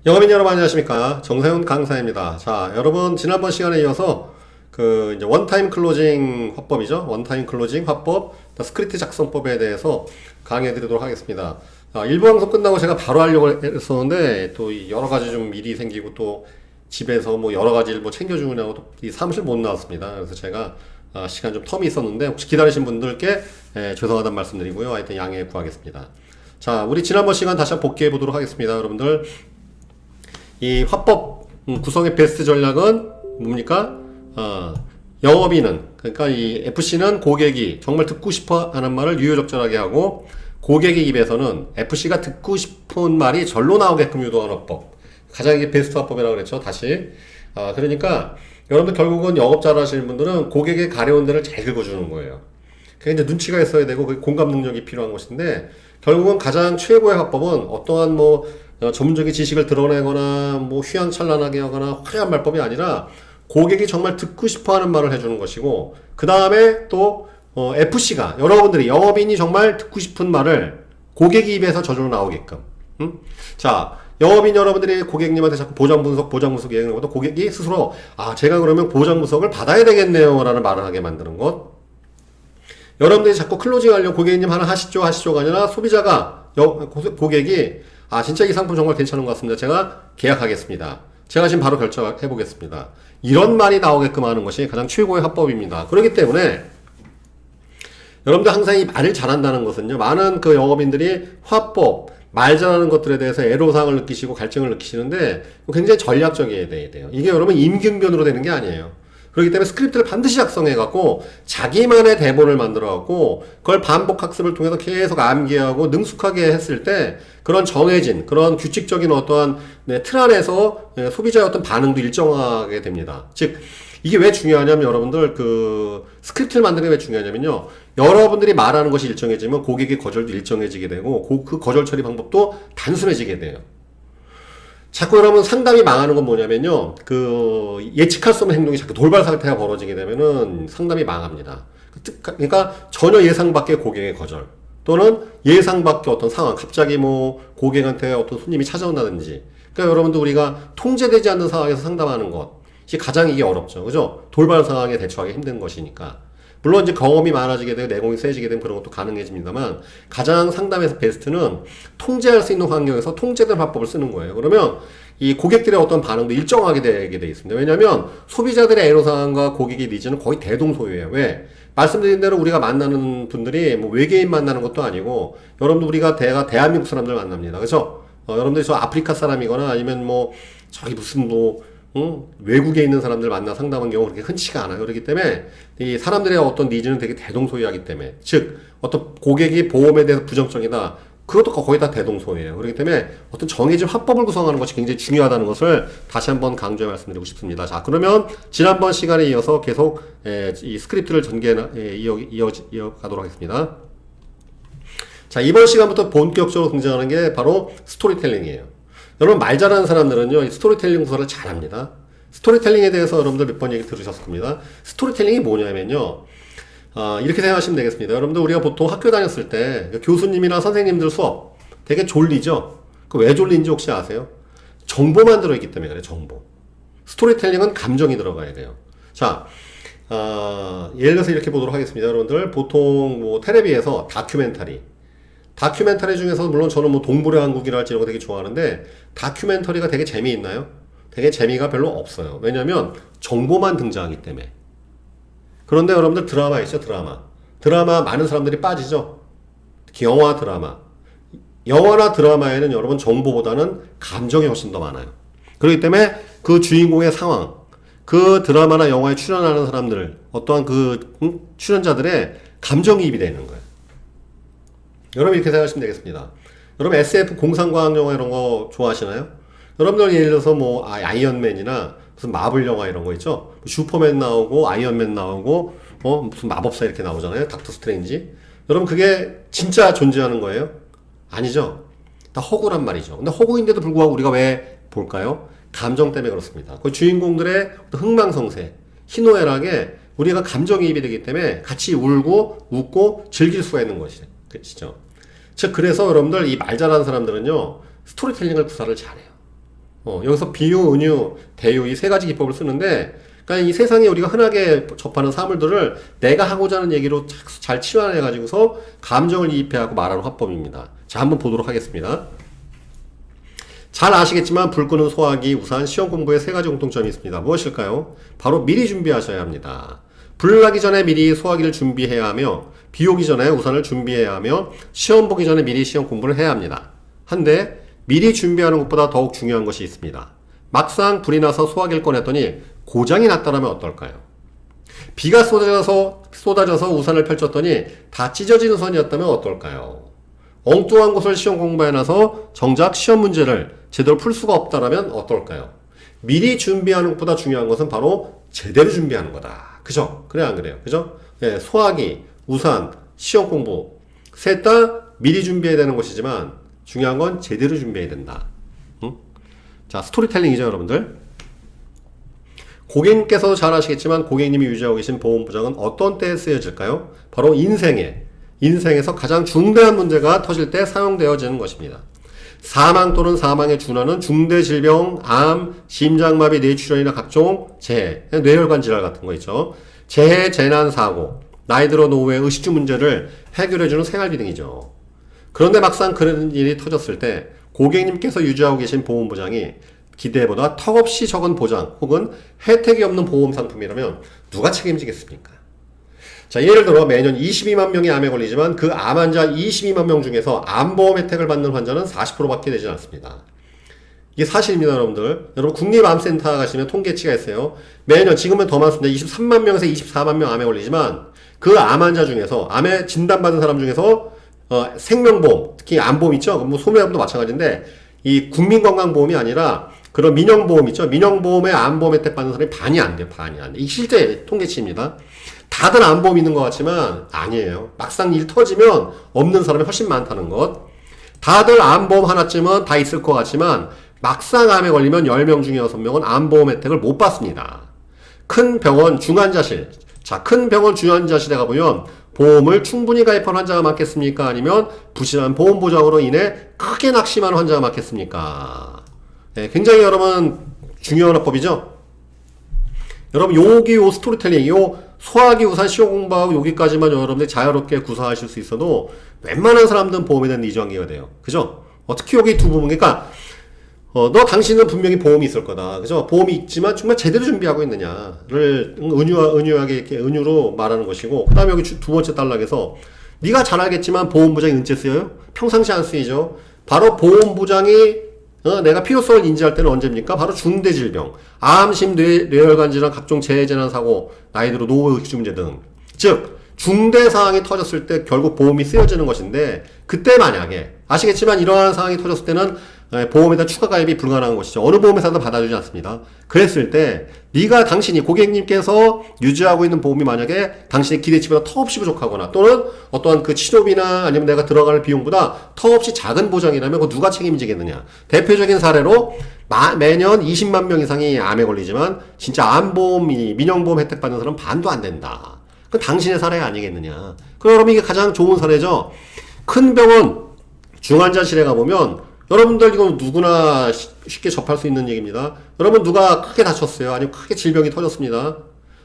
영업인 여러분 안녕하십니까, 정세훈 강사입니다. 자, 여러분 지난번 시간에 이어서 그 이제 원타임 클로징 화법이죠. 원타임 클로징 화법, 스크립트 작성법에 대해서 강의해 드리도록 하겠습니다. 일부 방송 끝나고 제가 바로 하려고 했었는데 또 여러 가지 좀 일이 생기고 또 집에서 뭐 여러 가지 일 뭐 챙겨주느라고 또 이 사무실 못 나왔습니다. 그래서 제가 시간 좀 텀이 있었는데 혹시 기다리신 분들께 죄송하다는 말씀드리고요. 하여튼 양해 구하겠습니다. 자, 우리 지난번 시간 다시 한번 복귀해 보도록 하겠습니다. 여러분들, 이 화법 구성의 베스트 전략은 뭡니까? 영업인은, 그러니까 이 FC는 고객이 정말 듣고 싶어 하는 말을 유유적절하게 하고, 고객의 입에서는 FC가 듣고 싶은 말이 절로 나오게끔 유도하는 화법. 가장 이게 베스트 화법이라고 그랬죠. 다시. 그러니까 여러분들 결국은 영업 잘 하시는 분들은 고객의 가려운 데를 잘 긁어주는 거예요. 그게 이제 눈치가 있어야 되고 공감 능력이 필요한 것인데, 결국은 가장 최고의 화법은 어떠한 뭐 전문적인 지식을 드러내거나 뭐 휘황찬란하게 하거나 화려한 말법이 아니라 고객이 정말 듣고 싶어하는 말을 해주는 것이고, 그 다음에 또 FC가, 여러분들이 영업인이 정말 듣고 싶은 말을 고객 입에서 저절로 나오게끔. 자, 영업인 여러분들이 고객님한테 자꾸 보장 분석 얘기하는 것도 고객이 스스로 제가 그러면 보장 분석을 받아야 되겠네요 라는 말을 하게 만드는 것. 여러분들이 자꾸 클로징 하려고 고객님 하나 하시죠가 아니라 소비자가 고객이 진짜 이 상품 정말 괜찮은 것 같습니다. 제가 계약하겠습니다. 제가 지금 바로 결정해 보겠습니다. 이런 말이 나오게끔 하는 것이 가장 최고의 화법입니다. 그렇기 때문에 여러분들 항상 이 말을 잘한다는 것은요, 많은 그 영업인들이 화법, 말 잘하는 것들에 대해서 애로사항을 느끼시고 갈증을 느끼시는데 굉장히 전략적이어야 돼요. 이게 여러분 임기응변으로 되는 게 아니에요. 그렇기 때문에 스크립트를 반드시 작성해갖고 자기만의 대본을 만들어갖고 그걸 반복 학습을 통해서 계속 암기하고 능숙하게 했을 때 그런 정해진 그런 규칙적인 어떠한 틀 안에서 소비자의 어떤 반응도 일정하게 됩니다. 즉 이게 왜 중요하냐면, 여러분들 그 스크립트를 만드는 게 왜 중요하냐면요, 여러분들이 말하는 것이 일정해지면 고객의 거절도 일정해지게 되고 그 거절 처리 방법도 단순해지게 돼요. 자꾸 여러분 상담이 망하는 건 뭐냐면요, 그 예측할 수 없는 행동이 자꾸 돌발 사태가 벌어지게 되면은 상담이 망합니다. 그러니까 전혀 예상 밖의 고객의 거절, 또는 예상 밖의 어떤 상황, 갑자기 뭐 고객한테 어떤 손님이 찾아온다든지, 그러니까 여러분들 우리가 통제되지 않는 상황에서 상담하는 것이 가장 이게 어렵죠. 그죠? 돌발 상황에 대처하기 힘든 것이니까. 물론 이제 경험이 많아지게 되고 내공이 세지게 되면 그런 것도 가능해집니다만, 가장 상담에서 베스트는 통제할 수 있는 환경에서 통제된 화법을 쓰는 거예요. 그러면 이 고객들의 어떤 반응도 일정하게 되게 돼 있습니다. 왜냐하면 소비자들의 애로사항과 고객의 니즈는 거의 대동소이해요. 왜? 말씀드린 대로 우리가 만나는 분들이 뭐 외계인 만나는 것도 아니고, 여러분들 우리가 대한민국 사람들 만납니다. 그렇죠? 여러분들이 저 아프리카 사람이거나 아니면 뭐 저기 무슨 뭐 외국에 있는 사람들 만나 상담한 경우 그렇게 흔치가 않아요. 그렇기 때문에 이 사람들의 어떤 니즈는 되게 대동소이하기 때문에, 즉 어떤 고객이 보험에 대해서 부정적이다, 그것도 거의 다 대동소이해요. 그렇기 때문에 어떤 정해진 화법을 구성하는 것이 굉장히 중요하다는 것을 다시 한번 강조해 말씀드리고 싶습니다. 자, 그러면 지난번 시간에 이어서 계속 이 스크립트를 이어가도록 하겠습니다. 자, 이번 시간부터 본격적으로 등장하는 게 바로 스토리텔링이에요. 여러분, 말 잘하는 사람들은요, 이 스토리텔링 구사를 잘합니다. 스토리텔링에 대해서 여러분들 몇 번 얘기 들으셨을 겁니다. 스토리텔링이 뭐냐면요, 이렇게 생각하시면 되겠습니다. 여러분들 우리가 보통 학교 다녔을 때 교수님이나 선생님들 수업 되게 졸리죠? 그 왜 졸린지 혹시 아세요? 정보만 들어있기 때문에 그래요. 정보. 스토리텔링은 감정이 들어가야 돼요. 자, 예를 들어서 이렇게 보도록 하겠습니다. 여러분들 보통 뭐 텔레비에서 다큐멘터리 중에서 물론 저는 뭐 동물의 왕국이랄지 이런 거 되게 좋아하는데, 다큐멘터리가 되게 재미있나요? 되게 재미가 별로 없어요. 왜냐면 정보만 등장하기 때문에. 그런데 여러분들 드라마 있죠? 드라마 많은 사람들이 빠지죠? 특히 영화나 드라마에는 여러분 정보보다는 감정이 훨씬 더 많아요. 그렇기 때문에 그 주인공의 상황, 그 드라마나 영화에 출연하는 사람들, 어떠한 그 출연자들의 감정이입이 되는 거예요. 여러분 이렇게 생각하시면 되겠습니다. 여러분 SF 공상과학 영화 이런 거 좋아하시나요? 여러분들 예를 들어서 뭐 아이언맨이나 무슨 마블 영화 이런 거 있죠? 슈퍼맨 나오고 아이언맨 나오고 무슨 마법사 이렇게 나오잖아요. 닥터 스트레인지. 여러분 그게 진짜 존재하는 거예요? 아니죠. 다 허구란 말이죠. 근데 허구인데도 불구하고 우리가 왜 볼까요? 감정 때문에 그렇습니다. 그 주인공들의 흥망성쇠, 희노애락에 우리가 감정이입이 되기 때문에 같이 울고 웃고 즐길 수가 있는 것이죠. 즉 그래서 여러분들 이 말 잘하는 사람들은요, 스토리텔링을 구사를 잘해요. 여기서 비유, 은유, 대유 이 세 가지 기법을 쓰는데, 그러니까 이 세상에 우리가 흔하게 접하는 사물들을 내가 하고자 하는 얘기로 잘 치환해가지고서 감정을 이입해하고 말하는 화법입니다. 자, 한번 보도록 하겠습니다. 잘 아시겠지만 불 끄는 소화기, 우산, 시험 공부에 세 가지 공통점이 있습니다. 무엇일까요? 바로 미리 준비하셔야 합니다. 불 나기 전에 미리 소화기를 준비해야 하며, 비 오기 전에 우산을 준비해야 하며, 시험 보기 전에 미리 시험 공부를 해야 합니다. 한데 미리 준비하는 것보다 더욱 중요한 것이 있습니다. 막상 불이 나서 소화기를 꺼냈더니 고장이 났다면 어떨까요? 비가 쏟아져서 우산을 펼쳤더니 다 찢어진 우산이었다면 어떨까요? 엉뚱한 곳을 시험 공부해놔서 정작 시험 문제를 제대로 풀 수가 없다면 어떨까요? 미리 준비하는 것보다 중요한 것은 바로 제대로 준비하는 거다. 그죠? 그래 안 그래요? 그죠? 예, 소화기, 우산, 시험 공부 셋 다 미리 준비해야 되는 것이지만 중요한 건 제대로 준비해야 된다. 응? 자, 스토리텔링이죠, 여러분들. 고객님께서도 잘 아시겠지만 고객님이 유지하고 계신 보험보장은 어떤 때에 쓰여질까요? 바로 인생에서 가장 중대한 문제가 터질 때 사용되어지는 것입니다. 사망 또는 사망에 준하는 중대질병, 암, 심장마비, 뇌출혈이나 각종 재해, 뇌혈관 질환 같은 거 있죠. 재해, 재난, 사고, 나이 들어 노후의 의식주 문제를 해결해주는 생활비 등이죠. 그런데 막상 그런 일이 터졌을 때 고객님께서 유지하고 계신 보험보장이 기대보다 턱없이 적은 보장 혹은 혜택이 없는 보험 상품이라면 누가 책임지겠습니까? 자, 예를 들어 매년 22만 명이 암에 걸리지만 그 암 환자 22만 명 중에서 암보험 혜택을 받는 환자는 40%밖에 되지 않습니다. 이게 사실입니다, 여러분들. 여러분 국립암센터 가시면 통계치가 있어요. 매년 지금은 더 많습니다. 23만 명에서 24만 명 암에 걸리지만 그 암 환자 중에서 암에 진단받은 사람 중에서 생명보험, 특히 암보험 있죠? 뭐 소매암도 마찬가지인데 이 국민건강보험이 아니라 그런 민영보험 있죠? 민영보험에 암보험 혜택 받는 사람이 반이 안 돼요. 반이 안 돼. 이 실제 통계치입니다. 다들 암보험 있는 것 같지만 아니에요. 막상 일 터지면 없는 사람이 훨씬 많다는 것. 다들 암보험 하나쯤은 다 있을 것 같지만 막상 암에 걸리면 10명 중에 6명은 암보험 혜택을 못 받습니다. 큰 병원 중환자실. 자, 큰 병원 중환자실에 가보면 보험을 충분히 가입한 환자가 많겠습니까? 아니면 부실한 보험 보장으로 인해 크게 낙심한 환자가 많겠습니까? 네, 굉장히 여러분 중요한 화법이죠? 여러분 요 스토리텔링, 요 소화기 우산 시험 공부하고 여기까지만 여러분들이 자유롭게 구사하실 수 있어도 웬만한 사람들은 보험에 대한 이해가 돼요. 그죠? 특히 여기 두 부분, 그러니까 너 당신은 분명히 보험이 있을 거다. 그죠? 보험이 있지만 정말 제대로 준비하고 있느냐를 은유하게 이렇게 은유로 말하는 것이고, 그 다음에 여기 두 번째 단락에서 네가 잘 알겠지만 보험 보장이 언제 쓰여요? 평상시 안 쓰이죠. 바로 보험 보장이 내가 필요성을 인지할 때는 언제입니까? 바로 중대질병, 암, 심, 뇌혈관 질환, 각종 재해재난 사고, 나이 들어 노후 의식주 문제 등. 즉 중대 사항이 터졌을 때 결국 보험이 쓰여지는 것인데, 그때 만약에 아시겠지만 이러한 상황이 터졌을 때는 보험에 대한 추가 가입이 불가능한 것이죠. 어느 보험회사도 받아주지 않습니다. 그랬을 때 당신이 고객님께서 유지하고 있는 보험이 만약에 당신의 기대치보다 턱없이 부족하거나 또는 어떠한 그 치료비나 아니면 내가 들어갈 비용보다 턱없이 작은 보장이라면 그거 누가 책임지겠느냐. 대표적인 사례로 매년 20만 명 이상이 암에 걸리지만 진짜 암보험이 민영보험 혜택 받는 사람은 반도 안 된다. 그건 당신의 사례가 아니겠느냐. 그럼 여러분 이게 가장 좋은 사례죠. 큰 병원 중환자실에 가보면 여러분들 이건 누구나 쉽게 접할 수 있는 얘기입니다. 여러분 누가 크게 다쳤어요? 아니면 크게 질병이 터졌습니다.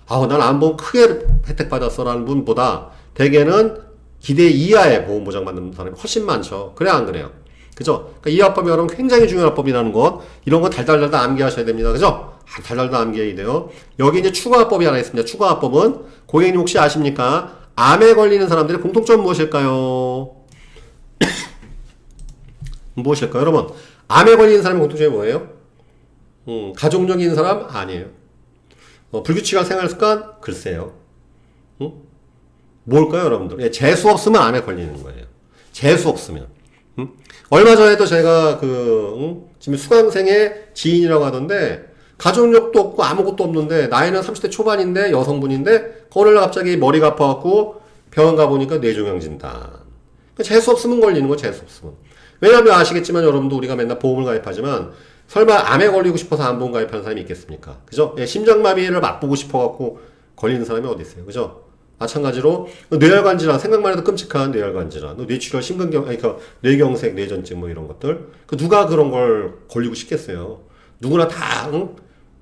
난 암보험 크게 혜택 받았어 라는 분보다 대개는 기대 이하의 보험 보장 받는 사람이 훨씬 많죠. 그래 안 그래요? 그죠? 그러니까 이 화법이 여러분 굉장히 중요한 화법이라는 것, 이런 거 달달달 암기하셔야 됩니다. 그죠? 달달달 암기해야 돼요. 여기 이제 추가 화법이 하나 있습니다. 추가 화법은 고객님 혹시 아십니까? 암에 걸리는 사람들의 공통점 무엇일까요? 무엇일까요? 여러분, 암에 걸리는 사람의 공통점이 뭐예요? 가족력인 사람? 아니에요. 불규칙한 생활 습관? 글쎄요. 뭘까요, 여러분들? 재수 없으면 암에 걸리는 거예요. 재수 없으면. 얼마 전에도 제가 지금 수강생의 지인이라고 하던데, 가족력도 없고 아무것도 없는데, 나이는 30대 초반인데, 여성분인데, 어느 날 갑자기 머리가 아파갖고 병원 가보니까 뇌종양 진단. 재수 없으면 걸리는 거, 재수 없으면. 왜냐하면 아시겠지만 여러분도 우리가 맨날 보험을 가입하지만 설마 암에 걸리고 싶어서 암보험 가입하는 사람이 있겠습니까? 그죠? 심장마비를 맛보고 싶어갖고 걸리는 사람이 어디 있어요? 그죠? 마찬가지로 뇌혈관 질환, 생각만 해도 끔찍한 뇌혈관 질환, 뇌출혈, 심근경, 그러니까 뇌경색, 뇌전증 뭐 이런 것들. 누가 그런 걸 걸리고 싶겠어요? 누구나 다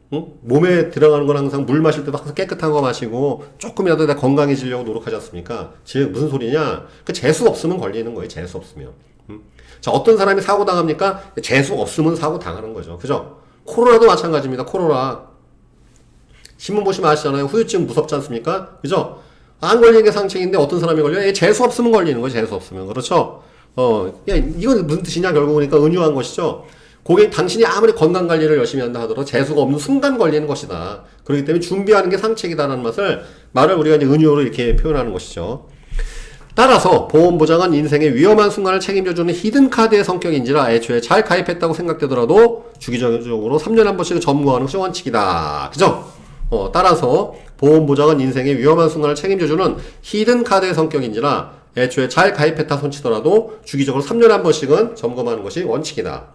몸에 들어가는 건 항상 물 마실 때도 항상 깨끗한 거 마시고 조금이라도 내 건강해지려고 노력하지 않습니까? 즉 무슨 소리냐? 그 재수 없으면 걸리는 거예요. 재수 없으면. 자, 어떤 사람이 사고 당합니까? 재수 없으면 사고 당하는 거죠. 그죠? 코로나도 마찬가지입니다. 코로나. 신문 보시면 아시잖아요. 후유증 무섭지 않습니까? 그죠? 안 걸리는 게 상책인데 어떤 사람이 걸려요? 재수 없으면 걸리는 거예요. 재수 없으면. 그렇죠? 이건 무슨 뜻이냐? 결국 보니까 은유한 것이죠. 고객, 당신이 아무리 건강 관리를 열심히 한다 하더라도 재수가 없는 순간 걸리는 것이다. 그렇기 때문에 준비하는 게 상책이다라는 말을 우리가 이제 은유로 이렇게 표현하는 것이죠. 따라서 보험보장은 인생의 위험한 순간을 책임져주는 히든카드의 성격인지라 애초에 잘 가입했다고 생각되더라도 주기적으로 3년에 한 번씩 점검하는 것이 원칙이다. 그죠? 따라서 보험보장은 인생의 위험한 순간을 책임져주는 히든카드의 성격인지라 애초에 잘 가입했다 손치더라도 주기적으로 3년에 한 번씩은 점검하는 것이 원칙이다.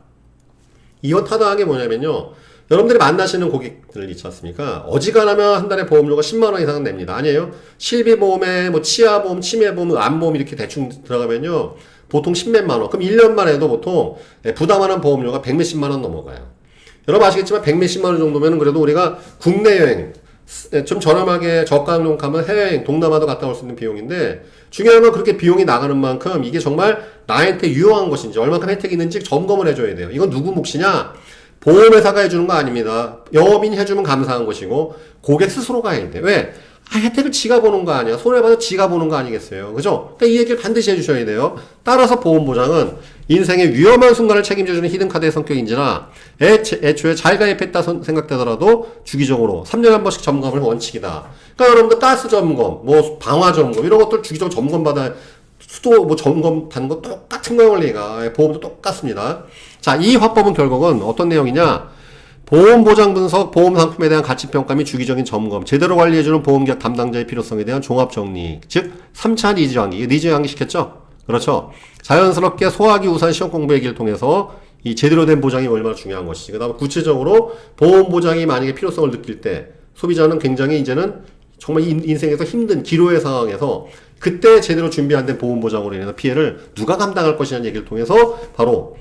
이거 타당한 게 뭐냐면요. 여러분들이 만나시는 고객들 있지 않습니까? 어지간하면 한 달에 보험료가 10만원 이상은 냅니다. 아니에요? 실비보험에 뭐 치아보험, 치매보험, 암보험 이렇게 대충 들어가면요. 보통 10몇만원. 그럼 1년만 해도 보통 부담하는 보험료가 100몇십만원 넘어가요. 여러분 아시겠지만 100몇십만원 정도면 그래도 우리가 국내 여행, 좀 저렴하게 저가용 가면 해외여행, 동남아도 갔다 올 수 있는 비용인데 중요한 건 그렇게 비용이 나가는 만큼 이게 정말 나한테 유용한 것인지 얼마큼 혜택이 있는지 점검을 해줘야 돼요. 이건 누구 몫이냐? 보험회사가 해주는 거 아닙니다. 영업인이 해주면 감사한 것이고 고객 스스로가 해야 돼. 왜? 혜택을 지가 보는 거 아니야. 손해봐도 지가 보는 거 아니겠어요. 그죠? 그러니까 이 얘기를 반드시 해주셔야 돼요. 따라서 보험보장은 인생의 위험한 순간을 책임져주는 히든카드의 성격인지라 애초에 잘 가입했다 생각되더라도 주기적으로 3년에 한 번씩 점검을 원칙이다. 그러니까 여러분들 가스 점검, 뭐 방화 점검 이런 것들 주기적으로 점검받아야 수도 뭐 점검 받는 거 똑같은 거예요. 원리가. 보험도 똑같습니다. 자, 이 화법은 결국은 어떤 내용이냐? 보험보장 분석, 보험상품에 대한 가치평가 및 주기적인 점검, 제대로 관리해주는 보험계약 담당자의 필요성에 대한 종합정리, 즉 3차 니즈환기, 니즈환기 시켰죠? 그렇죠? 자연스럽게 소화기 우산 시험 공부 얘기를 통해서 이 제대로 된 보장이 얼마나 중요한 것이지. 그 다음에 구체적으로 보험보장이 만약에 필요성을 느낄 때 소비자는 굉장히 이제는 정말 인생에서 힘든 기로의 상황에서 그때 제대로 준비 안 된 보험보장으로 인해서 피해를 누가 감당할 것이냐는 얘기를 통해서 바로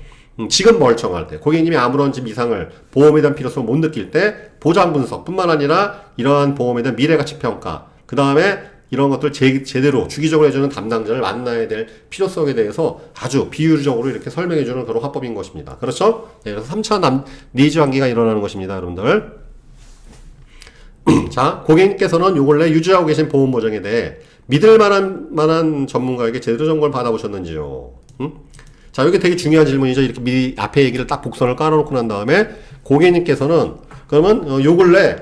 지금 멀쩡할 때 고객님이 아무런 집 이상을 보험에 대한 필요성을 못 느낄 때 보장 분석뿐만 아니라 이러한 보험에 대한 미래가치 평가 그 다음에 이런 것들 제대로 주기적으로 해주는 담당자를 만나야 될 필요성에 대해서 아주 비유적으로 이렇게 설명해주는 그런 화법인 것입니다. 그렇죠? 네, 그래서 3차 니즈 환기가 일어나는 것입니다. 여러분들. 자, 고객님께서는 요 근래 유지하고 계신 보험 보장에 대해 믿을 만한 전문가에게 제대로 점검을 받아보셨는지요? 자, 이게 되게 중요한 질문이죠. 이렇게 미리 앞에 얘기를 딱 복선을 깔아놓고 난 다음에 고객님께서는 그러면 요 근래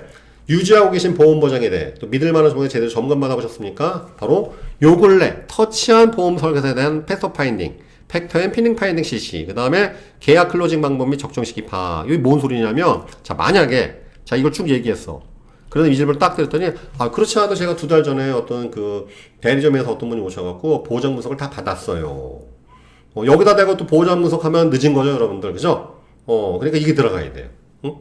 유지하고 계신 보험 보장에 대해 또 믿을 만한 전문가에 제대로 점검 받아보셨습니까? 바로 요 근래 터치한 보험 설계사에 대한 팩터 파인딩, 팩터 앤 피닝 파인딩 실시, 그 다음에 계약 클로징 방법 및 적정 시기 파. 이게 뭔 소리냐면, 자, 만약에, 자, 이걸 쭉 얘기했어. 그래서 이 질문을 딱 드렸더니, 그렇지 않아도 제가 2달 전에 어떤 그 대리점에서 어떤 분이 오셔갖고 보장 분석을 다 받았어요. 여기다 대고 또 보장 분석하면 늦은 거죠, 여러분들. 그죠? 그러니까 이게 들어가야 돼요. 응?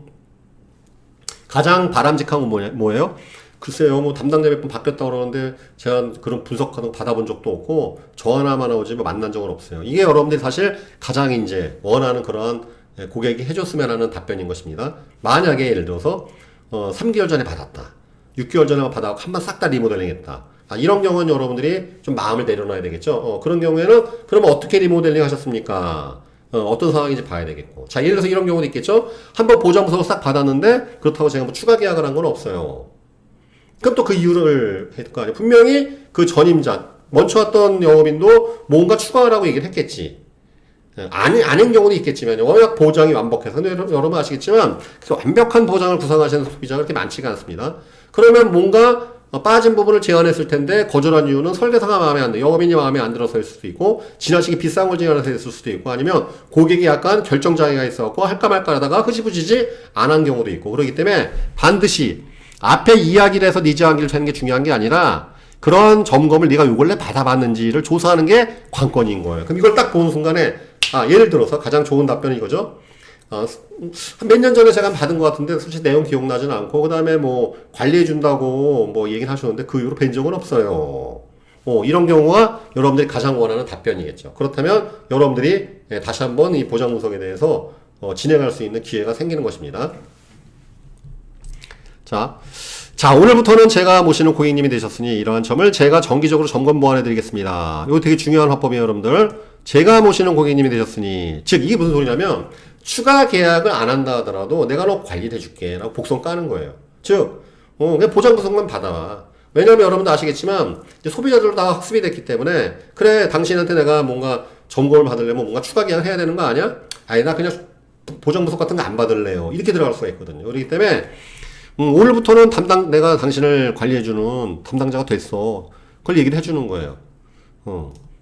가장 바람직한 건 뭐예요? 글쎄요, 뭐 담당자 몇 분 바뀌었다고 그러는데 제가 그런 분석하는 거 받아본 적도 없고 저 하나만 나오지 뭐 만난 적은 없어요. 이게 여러분들이 사실 가장 이제 원하는 그러한 고객이 해줬으면 하는 답변인 것입니다. 만약에 예를 들어서 3개월 전에 받았다. 6개월 전에 받아서 한번 싹 다 리모델링 했다. 이런 경우는 여러분들이 좀 마음을 내려놔야 되겠죠. 그런 경우에는 그러면 어떻게 리모델링 하셨습니까? 어떤 상황인지 봐야 되겠고. 자, 예를 들어서 이런 경우도 있겠죠. 한번 보장 분석을 싹 받았는데 그렇다고 제가 뭐 추가 계약을 한 건 없어요. 그럼 또 그 이유를 해야 될 거 아니에요. 분명히 그 전임자, 먼저 왔던 영업인도 뭔가 추가를 하고 얘기를 했겠지. 아닌 경우도 있겠지만 워낙 보장이 완벽해서. 근데 여러분 아시겠지만 완벽한 보장을 구상하시는 소비자가 그렇게 많지가 않습니다. 그러면 뭔가 빠진 부분을 제안했을 텐데 거절한 이유는 설계사가 마음에 안 들, 영업인이 마음에 안 들어서일 수도 있고 지나치게 비싼 걸 제안해서 했을 수도 있고 아니면 고객이 약간 결정장애가 있어갖고 할까 말까 하다가 흐지부지지 안 한 경우도 있고 그렇기 때문에 반드시 앞에 이야기를 해서 니즈 환기를 찾는 게 중요한 게 아니라 그런 점검을 네가 요 근래 받아봤는지를 조사하는 게 관건인 거예요. 그럼 이걸 딱 보는 순간에 예를 들어서 가장 좋은 답변이 이거죠. 몇 년 전에 제가 받은 것 같은데 솔직히 내용 기억나지는 않고 그 다음에 뭐 관리해준다고 뭐 얘기를 하셨는데 그 이후로 뵌 적은 없어요. 이런 경우가 여러분들이 가장 원하는 답변이겠죠. 그렇다면 여러분들이 다시 한번 이 보장 분석에 대해서 진행할 수 있는 기회가 생기는 것입니다. 자, 오늘부터는 제가 모시는 고객님이 되셨으니 이러한 점을 제가 정기적으로 점검 보완해 드리겠습니다. 이거 되게 중요한 화법이에요, 여러분들. 제가 모시는 고객님이 되셨으니, 즉 이게 무슨 소리냐면 추가 계약을 안 한다 하더라도 내가 너 관리해 줄게 라고 복선 까는 거예요. 즉 그냥 보장 구성만 받아와. 왜냐면 여러분도 아시겠지만 이제 소비자들도 다 학습이 됐기 때문에, 그래 당신한테 내가 뭔가 점검을 받으려면 뭔가 추가 계약을 해야 되는 거 아니야? 아니 나 그냥 보장 구성 같은 거 안 받을래요, 이렇게 들어갈 수가 있거든요. 그렇기 때문에 오늘부터는 내가 당신을 관리해주는 담당자가 됐어, 그걸 얘기를 해주는 거예요.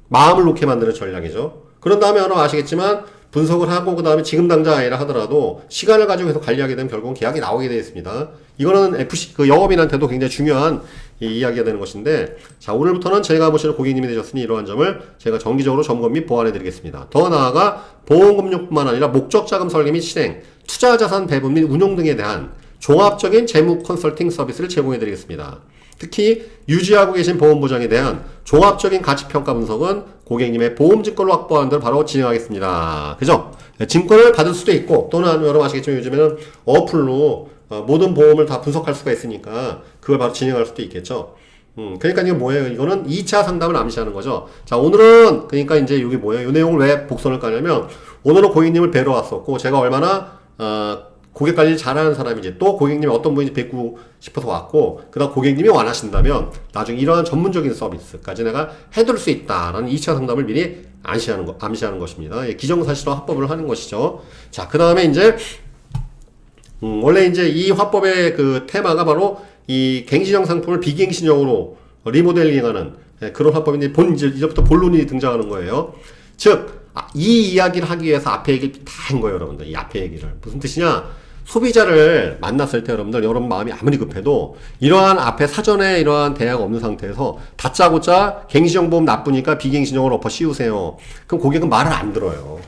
마음을 놓게 만드는 전략이죠. 그런 다음에 여러분 아시겠지만 분석을 하고 그 다음에 지금 당장 아니라 하더라도 시간을 가지고 계속 관리하게 되면 결국은 계약이 나오게 되어 있습니다. 이거는 FC 그 영업인한테도 굉장히 중요한 이야기가 되는 것인데, 자 오늘부터는 제가 모시는 고객님이 되셨으니 이러한 점을 제가 정기적으로 점검 및 보완해 드리겠습니다. 더 나아가 보험금융뿐만 아니라 목적자금 설계 및 실행, 투자자산 배분 및 운용 등에 대한 종합적인 재무 컨설팅 서비스를 제공해 드리겠습니다. 특히 유지하고 계신 보험 보장에 대한 종합적인 가치평가 분석은 고객님의 보험 증권을 확보하는 대로 바로 진행하겠습니다. 그죠? 증권을 받을 수도 있고, 또는 여러분 아시겠지만 요즘에는 어플로 모든 보험을 다 분석할 수가 있으니까 그걸 바로 진행할 수도 있겠죠. 그러니까 이게 뭐예요? 이거는 2차 상담을 암시하는 거죠. 자, 오늘은 그러니까 이제 이게 뭐예요? 이 내용을 왜 복선을 까냐면, 오늘은 고객님을 뵈러 왔었고 제가 얼마나 고객 관리를 잘하는 사람인지, 또 고객님이 어떤 분인지 뵙고 싶어서 왔고, 그 다음 고객님이 원하신다면 나중에 이러한 전문적인 서비스까지 내가 해둘 수 있다라는 2차 상담을 미리 암시하는 것입니다. 예, 기정사실화 화법을 하는 것이죠. 자, 그 다음에 이제 원래 이제 이 화법의 그 테마가 바로 이 갱신형 상품을 비갱신형으로 리모델링하는 그런 화법인데, 이제부터 본론이 등장하는 거예요. 즉 이 이야기를 하기 위해서 앞에 얘기를 다 한 거예요, 여러분들. 이 앞에 얘기를. 무슨 뜻이냐? 소비자를 만났을 때 여러분 마음이 아무리 급해도 이러한 앞에 사전에 이러한 대화가 없는 상태에서 다짜고짜 갱신형 보험 나쁘니까 비갱신형으로 엎어 씌우세요. 그럼 고객은 말을 안 들어요.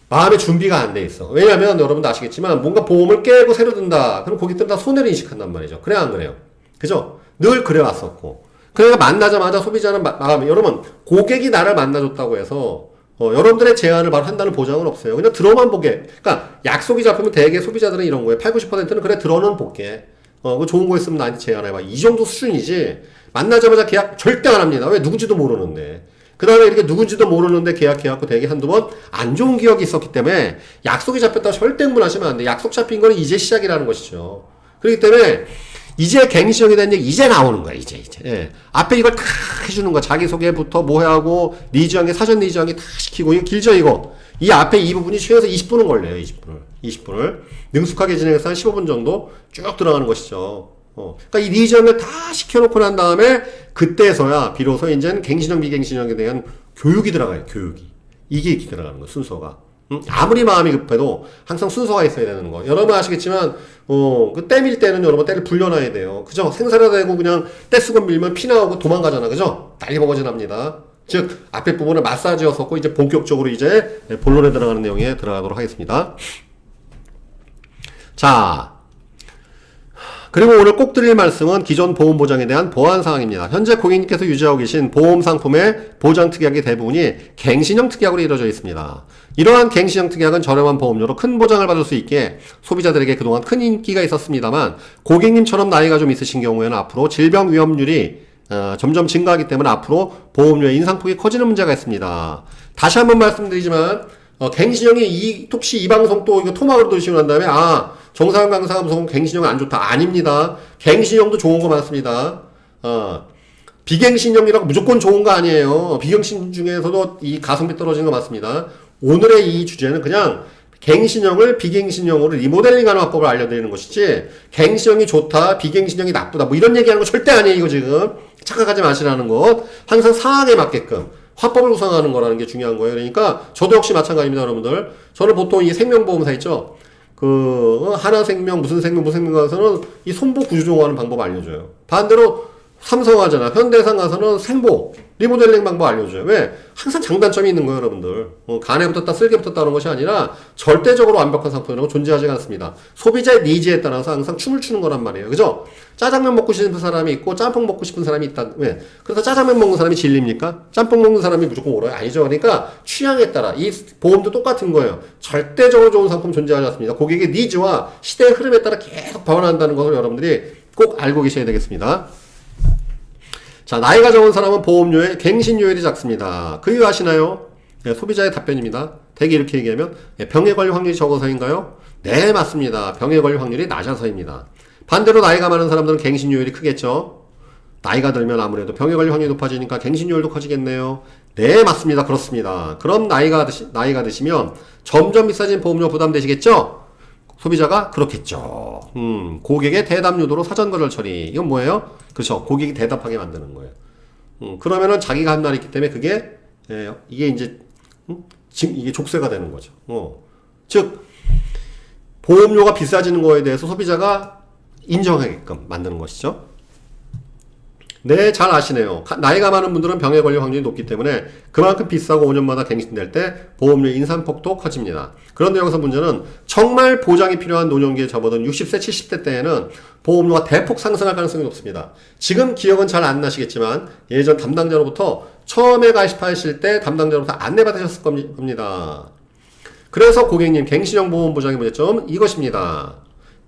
마음의 준비가 안 돼 있어. 왜냐면 여러분도 아시겠지만 뭔가 보험을 깨고 새로 든다, 그럼 고객들은 다 손해를 인식한단 말이죠. 그래 안 그래요? 그죠? 늘 그래 왔었고. 그러니까 만나자마자 소비자는 여러분 고객이 나를 만나줬다고 해서 여러분들의 제안을 바로 한다는 보장은 없어요. 그냥 들어만 보게. 그러니까 약속이 잡히면 대개 소비자들은 이런 거예요. 80, 90%는 그래 들어는 볼게. 그 좋은 거 있으면 나한테 제안해봐. 이 정도 수준이지. 만나자마자 계약 절대 안 합니다. 왜? 누군지도 모르는데. 그 다음에 이렇게 누군지도 모르는데 계약해갖고 되게 한두 번 안 좋은 기억이 있었기 때문에 약속이 잡혔다고 절대 흥분하시면 안 돼. 약속 잡힌 거는 이제 시작이라는 것이죠. 그렇기 때문에 이제 갱신형에 대한 얘기 이제 나오는 거야, 이제. 예. 앞에 이걸 다 해주는 거야. 자기소개부터 뭐 해하고, 니즈항의 사전 니즈항이 다 시키고, 이거 길죠, 이거. 이 앞에 이 부분이 최소 20분은 걸려요, 20분을. 능숙하게 진행해서 한 15분 정도 쭉 들어가는 것이죠. 그러니까 이 니즈항을 다 시켜놓고 난 다음에, 그때서야 비로소 이제는 갱신형, 비갱신형에 대한 교육이 들어가요, 교육이. 이게 이렇게 들어가는 거야, 순서가. 아무리 마음이 급해도 항상 순서가 있어야 되는 거. 여러분 아시겠지만, 그 땜일 때는 여러분 때를 불려놔야 돼요. 그죠? 생사를 대고 그냥 떼수건 밀면 피 나오고 도망가잖아. 그죠? 난리버거진합니다. 즉, 앞에 부분은 마사지였었고, 이제 본격적으로 이제 본론에 들어가는 내용에 들어가도록 하겠습니다. 자. 그리고 오늘 꼭 드릴 말씀은 기존 보험 보장에 대한 보완 사항입니다. 현재 고객님께서 유지하고 계신 보험 상품의 보장 특약의 대부분이 갱신형 특약으로 이루어져 있습니다. 이러한 갱신형 특약은 저렴한 보험료로 큰 보장을 받을 수 있게 소비자들에게 그동안 큰 인기가 있었습니다만, 고객님처럼 나이가 좀 있으신 경우에는 앞으로 질병 위험률이 점점 증가하기 때문에 앞으로 보험료의 인상폭이 커지는 문제가 있습니다. 다시 한번 말씀드리지만 갱신형이 혹시 이 방송 또 이거 토막으로 들으시고 난 다음에 정상훈 강사가 무슨 갱신형 안 좋다. 아닙니다. 갱신형도 좋은 거 많습니다. 비갱신형이라고 무조건 좋은 거 아니에요. 비갱신 중에서도 이 가성비 떨어지는 거 맞습니다. 오늘의 이 주제는 그냥 갱신형을 비갱신형으로 리모델링하는 화법을 알려드리는 것이지, 갱신형이 좋다, 비갱신형이 나쁘다, 뭐 이런 얘기하는 거 절대 아니에요, 이거 지금. 착각하지 마시라는 것. 항상 상황에 맞게끔 화법을 구성하는 거라는 게 중요한 거예요. 그러니까 저도 역시 마찬가지입니다, 여러분들. 저는 보통 이 생명보험사 있죠? 하나생명, 무슨 생명 가서는 이 손보 구조조정하는 방법 알려줘요. 반대로 삼성하잖아. 현대상 가서는 생보, 리모델링 방법 알려줘요. 왜? 항상 장단점이 있는 거예요, 여러분들. 간에 붙었다, 쓸개 붙었다는 것이 아니라 절대적으로 완벽한 상품이라고 존재하지 않습니다. 소비자의 니즈에 따라서 항상 춤을 추는 거란 말이에요. 그죠? 짜장면 먹고 싶은 사람이 있고, 짬뽕 먹고 싶은 사람이 있다. 왜? 그래서 짜장면 먹는 사람이 진립니까? 짬뽕 먹는 사람이 무조건 옳아요? 아니죠. 그러니까 취향에 따라 이 보험도 똑같은 거예요. 절대적으로 좋은 상품 존재하지 않습니다. 고객의 니즈와 시대의 흐름에 따라 계속 변화한다는 것을 여러분들이 꼭 알고 계셔야 되겠습니다. 자, 나이가 적은 사람은 보험료의 갱신료율이 작습니다. 그 이유 아시나요? 네, 소비자의 답변입니다. 대개 이렇게 얘기하면 병에 걸릴 확률이 적어서인가요? 네, 맞습니다. 병에 걸릴 확률이 낮아서입니다. 반대로 나이가 많은 사람들은 갱신료율이 크겠죠? 나이가 들면 아무래도 병에 걸릴 확률이 높아지니까 갱신료율도 커지겠네요. 네, 맞습니다. 그렇습니다. 그럼 나이가 드시면 점점 비싸진 보험료 부담되시겠죠? 소비자가 그렇겠죠. 고객의 대답 유도로 사전 거절 처리. 이건 뭐예요? 그렇죠. 고객이 대답하게 만드는 거예요. 그러면은 자기가 한 말이 있기 때문에 그게 이게 이제 지금 이게 족쇄가 되는 거죠. 즉 보험료가 비싸지는 거에 대해서 소비자가 인정하게끔 만드는 것이죠. 네, 잘 아시네요. 나이가 많은 분들은 병에 걸릴 확률이 높기 때문에 그만큼 비싸고 5년마다 갱신될 때 보험료 인상폭도 커집니다. 그런데 여기서 문제는 정말 보장이 필요한 노년기에 접어든 60세, 70대 때에는 보험료가 대폭 상승할 가능성이 높습니다. 지금 기억은 잘 안 나시겠지만 예전 담당자로부터 처음에 가입하실 때 담당자로부터 안내받으셨을 겁니다. 그래서 고객님 갱신형 보험 보장의 문제점 이것입니다.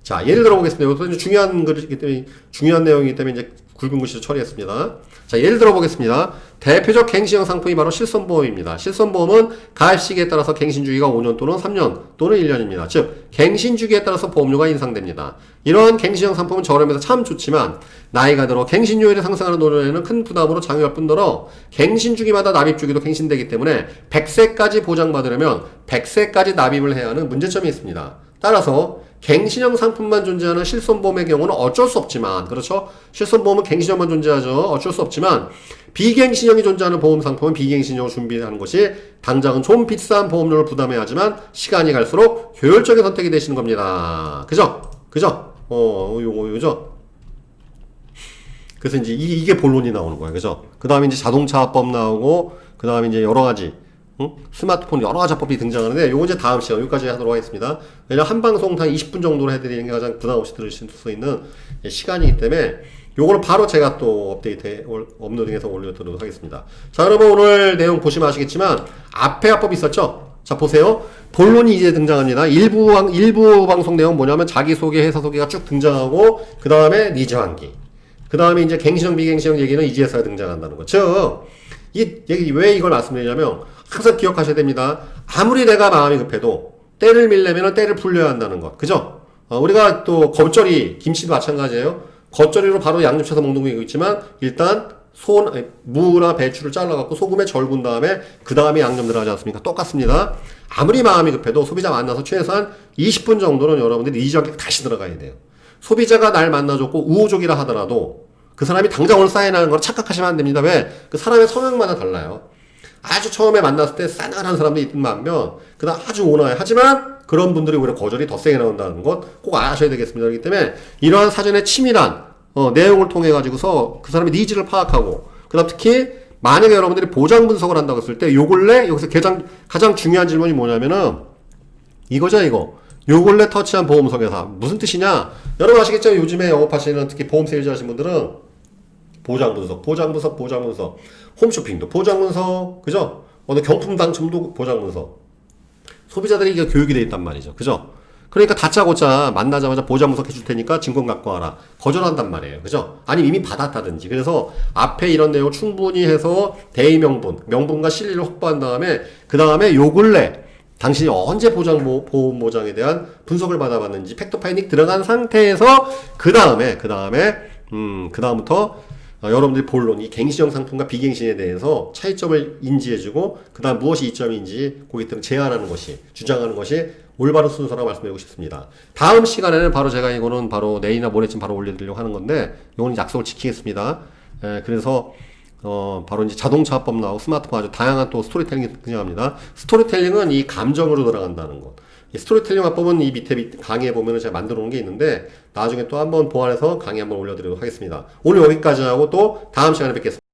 자, 예를 들어 보겠습니다. 이것도 중요한 글이기 때문에, 중요한 내용이기 때문에 이제 굵은 글씨로 처리했습니다. 자, 예를 들어 보겠습니다. 대표적 갱신형 상품이 바로 실손보험입니다. 실손보험은 가입 시기에 따라서 갱신 주기가 5년 또는 3년 또는 1년입니다. 즉, 갱신 주기에 따라서 보험료가 인상됩니다. 이러한 갱신형 상품은 저렴해서 참 좋지만 나이가 들어 갱신료율이 상승하는 노년에는 큰 부담으로 작용할 뿐더러 갱신 주기마다 납입 주기도 갱신되기 때문에 100세까지 보장받으려면 100세까지 납입을 해야 하는 문제점이 있습니다. 따라서 갱신형 상품만 존재하는 실손보험의 경우는 어쩔 수 없지만, 그렇죠? 실손보험은 갱신형만 존재하죠. 어쩔 수 없지만 비갱신형이 존재하는 보험 상품은 비갱신형을 준비하는 것이 당장은 좀 비싼 보험료를 부담해야 하지만 시간이 갈수록 효율적인 선택이 되시는 겁니다. 그죠? 요죠? 그래서 이제 이게 본론이 나오는 거예요. 그죠? 그 다음에 이제 자동차법 나오고, 그 다음에 이제 여러 가지 스마트폰 여러 가지 법이 등장하는데 요거 이제 다음 시간 여기까지 하도록 하겠습니다. 왜냐면 한 방송 한 20분 정도로 해드리는 게 가장 부담 없이 들으실 수 있는 시간이기 때문에 요거는 바로 제가 또 업로딩해서 올려드리도록 하겠습니다. 자, 여러분 오늘 내용 보시면 아시겠지만 앞에 합법이 있었죠? 자, 보세요. 본론이 이제 등장합니다. 일부 방송 내용 뭐냐면 자기소개, 회사소개가 쭉 등장하고 그 다음에 니즈 환기, 그 다음에 이제 갱신형, 비갱신형 얘기는 이제서야 등장한다는 거. 즉, 왜 이걸 말씀드리냐면 항상 기억하셔야 됩니다. 아무리 내가 마음이 급해도 때를 밀려면 때를 불려야 한다는 것. 그죠? 우리가 또 겉절이, 김치도 마찬가지예요. 겉절이로 바로 양념 쳐서 먹는 거 있지만 일단 무나 배추를 잘라갖고 소금에 절군 다음에 그 다음에 양념 들어가지 않습니까? 똑같습니다. 아무리 마음이 급해도 소비자 만나서 최소한 20분 정도는 여러분들이 리저하게 다시 들어가야 돼요. 소비자가 날 만나줬고 우호적이라 하더라도 그 사람이 당장 오늘 사인하는 걸 착각하시면 안 됩니다. 왜? 그 사람의 성향마다 달라요. 아주 처음에 만났을 때 싸늘한 사람도 있든 반면 그 다음 아주 온화해. 하지만 그런 분들이 오히려 거절이 더 세게 나온다는 것 꼭 아셔야 되겠습니다. 그렇기 때문에 이러한 사전의 치밀한 내용을 통해 가지고서 그 사람의 니즈를 파악하고, 그 다음 특히 만약에 여러분들이 보장 분석을 한다고 했을 때 요 근래 여기서 가장 중요한 질문이 뭐냐면은 이거죠. 이거 요 근래 터치한 보험 설계사 무슨 뜻이냐? 여러분 아시겠죠? 요즘에 영업하시는 특히 보험 세일즈 하시는 분들은 보장 분석, 홈쇼핑도 보장 분석, 그죠? 어느 경품 당첨도 보장 분석. 소비자들이 이게 교육이 돼 있단 말이죠. 그죠? 그러니까 다짜고짜 만나자마자 보장 분석 해줄 테니까 증권 갖고 와라. 거절한단 말이에요. 그죠? 아니면 이미 받았다든지. 그래서 앞에 이런 내용을 충분히 해서 대의 명분과 실리를 확보한 다음에 그 다음에 요 근래 당신이 언제 보험 보장에 대한 분석을 받아봤는지 팩트 파인딩 들어간 상태에서 그 다음부터 여러분들이 본론, 이 갱신형 상품과 비갱신에 대해서 차이점을 인지해주고 그 다음 무엇이 이점인지 고객들은 제안하는 것이, 주장하는 것이 올바른 순서라고 말씀드리고 싶습니다. 다음 시간에는 바로 제가 이거는 바로 내일이나 모레쯤 바로 올려드리려고 하는 건데 이거는 약속을 지키겠습니다. 그래서 바로 이제 자동차법 나오고 스마트폰 아주 다양한 또 스토리텔링이 등장합니다. 스토리텔링은 이 감정으로 들어간다는 것. 이 스토리텔링 화법은 이 밑에 강의에 보면은 제가 만들어 놓은 게 있는데 나중에 또 한번 보완해서 강의 한번 올려드리도록 하겠습니다. 오늘 여기까지 하고 또 다음 시간에 뵙겠습니다.